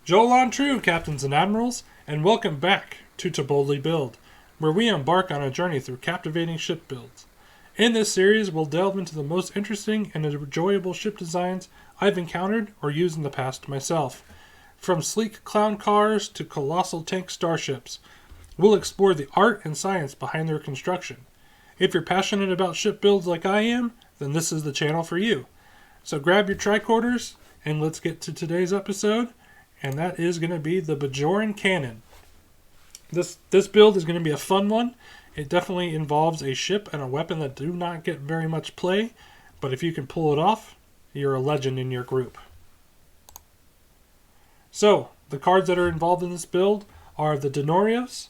Joel on true, captains and admirals, and welcome back to Boldly Build, where we embark on a journey through captivating ship builds. In this series, we'll delve into the most interesting and enjoyable ship designs I've encountered or used in the past myself. From sleek clown cars to colossal tank starships, we'll explore the art and science behind their construction. If you're passionate about ship builds like I am, then this is the channel for you. So grab your tricorders, and let's get to today's episode, and that is going to be the Bajoran Cannon. This build is going to be a fun one. It definitely involves a ship and a weapon that do not get very much play, but if you can pull it off, you're a legend in your group. So, the cards that are involved in this build are the Denorios,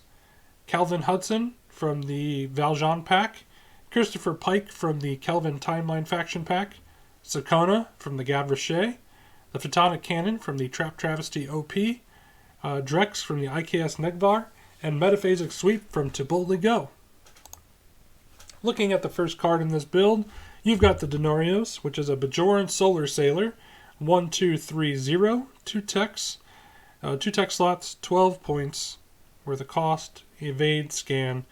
Calvin Hudson from the Valjean pack, Christopher Pike from the Kelvin Timeline faction pack, Sakona from the Gavrichet, the Photonic Cannon from the Trap Travesty OP, Drex from the IKS Negvar, and Metaphasic Sweep from To Boldly Go. Looking at the first card in this build, you've got the Denorios, which is a Bajoran Solar Sailor, 1230, 2 techs, 2 tech slots, 12 points, where the cost, evade, scan.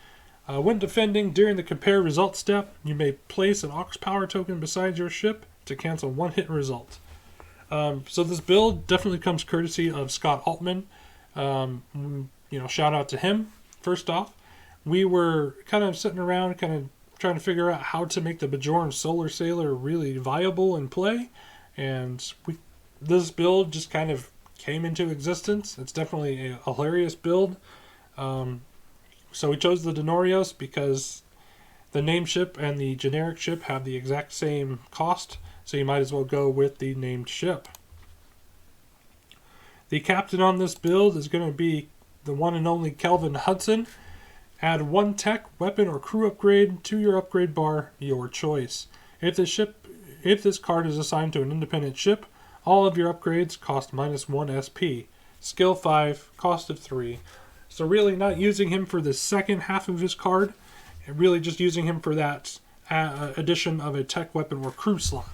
When defending during the compare result step, you may place an aux power token beside your ship to cancel one hit result. So this build definitely comes courtesy of Scott Altman. Shout out to him. First off, we were kind of sitting around, kind of trying to figure out how to make the Bajoran Solar Sailor really viable in play, and this build just kind of came into existence. It's definitely a hilarious build. So we chose the Denorios because the named ship and the generic ship have the exact same cost, so you might as well go with the named ship. The captain on this build is going to be the one and only Calvin Hudson. Add 1 tech, weapon, or crew upgrade to your upgrade bar, your choice. If this card is assigned to an independent ship, all of your upgrades cost -1 SP. Skill 5, cost of 3. So really not using him for the second half of his card, and really just using him for that addition of a tech, weapon, or crew slot.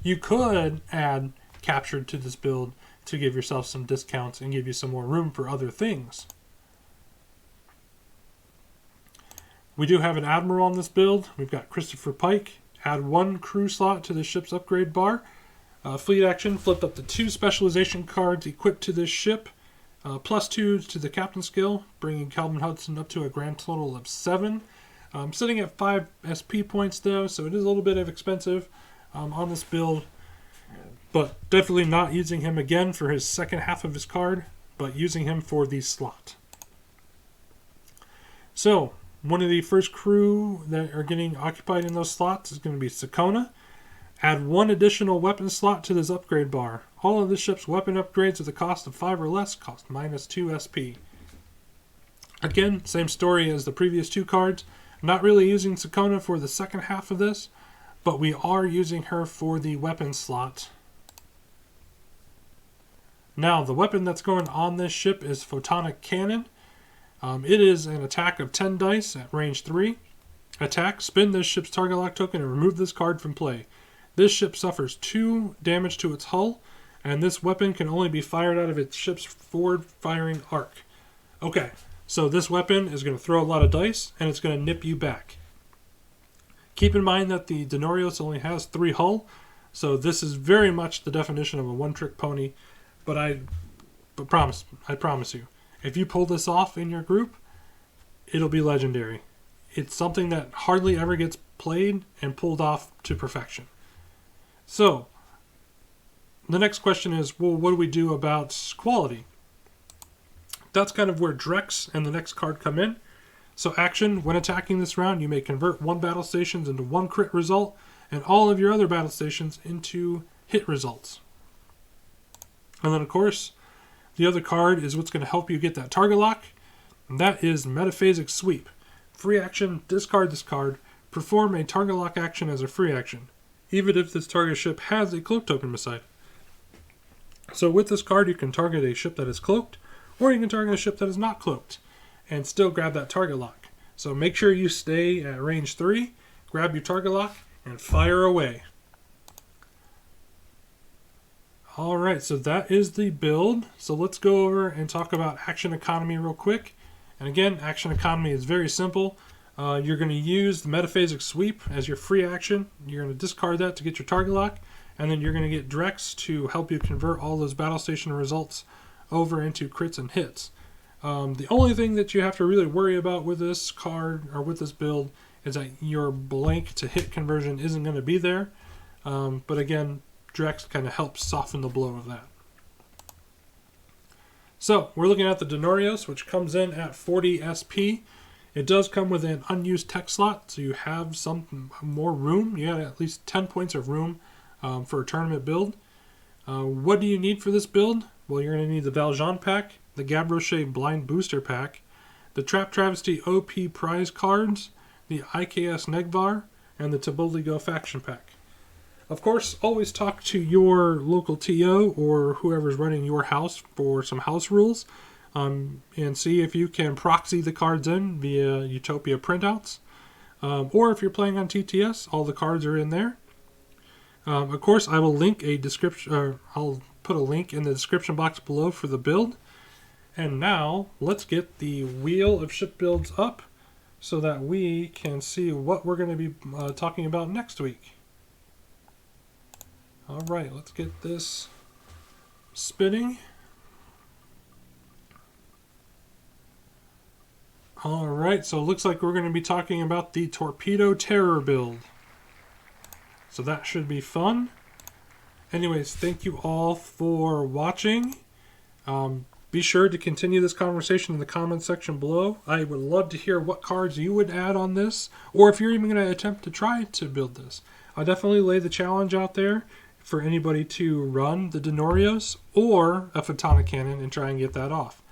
You could add captured to this build to give yourself some discounts and give you some more room for other things. We do have an admiral on this build. We've got Christopher Pike. Add 1 crew slot to the ship's upgrade bar. Fleet action, flip up to 2 specialization cards equipped to this ship. +2 to the captain skill, bringing Calvin Hudson up to a grand total of 7. Sitting at 5 SP points though, so it is a little bit expensive on this build. But definitely not using him again for his second half of his card, but using him for the slot. So, one of the first crew that are getting occupied in those slots is going to be Sakona. Add 1 additional weapon slot to this upgrade bar. All of the ship's weapon upgrades at the cost of 5 or less cost -2 SP. Again, same story as the previous 2 cards. Not really using Sakona for the second half of this, but we are using her for the weapon slot. Now, the weapon that's going on this ship is Photonic Cannon. It is an attack of 10 dice at range 3. Attack, spin this ship's target lock token and remove this card from play. This ship suffers 2 damage to its hull, and this weapon can only be fired out of its ship's forward firing arc. Okay, so this weapon is going to throw a lot of dice, and it's going to nip you back. Keep in mind that the Denorios only has 3 hull, so this is very much the definition of a one-trick pony. But I promise you, if you pull this off in your group, it'll be legendary. It's something that hardly ever gets played and pulled off to perfection. So, the next question is, well, what do we do about quality? That's kind of where Drex and the next card come in. So action, when attacking this round, you may convert 1 battle stations into 1 crit result, and all of your other battle stations into hit results. And then, of course, the other card is what's going to help you get that target lock, and that is Metaphasic Sweep. Free action, discard this card, perform a target lock action as a free action, even if this target ship has a cloak token beside it. So with this card, you can target a ship that is cloaked, or you can target a ship that is not cloaked, and still grab that target lock. So make sure you stay at range 3, grab your target lock, and fire away. All right, so that is the build. So let's go over and talk about action economy real quick. And again, action economy is very simple. You're going to use the metaphasic sweep as your free action. You're going to discard that to get your target lock, and then you're going to get Drex to help you convert all those battle station results over into crits and hits. The only thing that you have to really worry about with this card or with this build is that your blank to hit conversion isn't going to be there. But again, Drex kind of helps soften the blow of that. So we're looking at the Denorios, which comes in at 40 SP. It does come with an unused tech slot, so you have some more room. You have at least 10 points of room for a tournament build. What do you need for this build? Well, you're going to need the Valjean pack, the Gabrochet Blind Booster pack, the Trap Travesty OP prize cards, the IKS Negvar, and the Taboldigo faction pack. Of course, always talk to your local TO or whoever's running your house for some house rules, and see if you can proxy the cards in via Utopia printouts. Or if you're playing on TTS, all the cards are in there. Of course, I will link a description. I'll put a link in the description box below for the build. And now let's get the wheel of ship builds up so that we can see what we're going to be talking about next week. All right, let's get this spinning. All right, so it looks like we're going to be talking about the Torpedo Terror build. So that should be fun. Anyways, thank you all for watching. Be sure to continue this conversation in the comments section below. I would love to hear what cards you would add on this, or if you're even going to attempt to try to build this. I'll definitely lay the challenge out there for anybody to run the Denorios or a Photonic Cannon and try and get that off.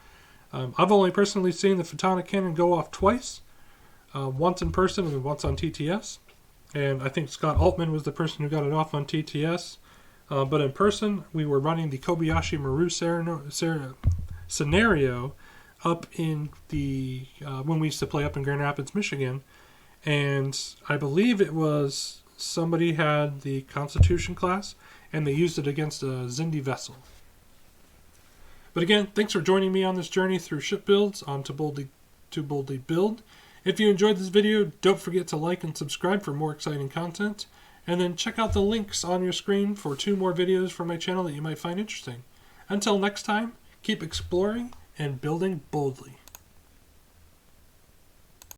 I've only personally seen the Photonic Cannon go off twice, once in person and once on TTS. And I think Scott Altman was the person who got it off on TTS. But in person, we were running the Kobayashi Maru scenario up in the when we used to play up in Grand Rapids, Michigan. And I believe it was somebody had the Constitution class, and they used it against a Zindi vessel. But again, thanks for joining me on this journey through ship builds on To Boldly Build. If you enjoyed this video, don't forget to like and subscribe for more exciting content. And then check out the links on your screen for 2 more videos from my channel that you might find interesting. Until next time, keep exploring and building boldly.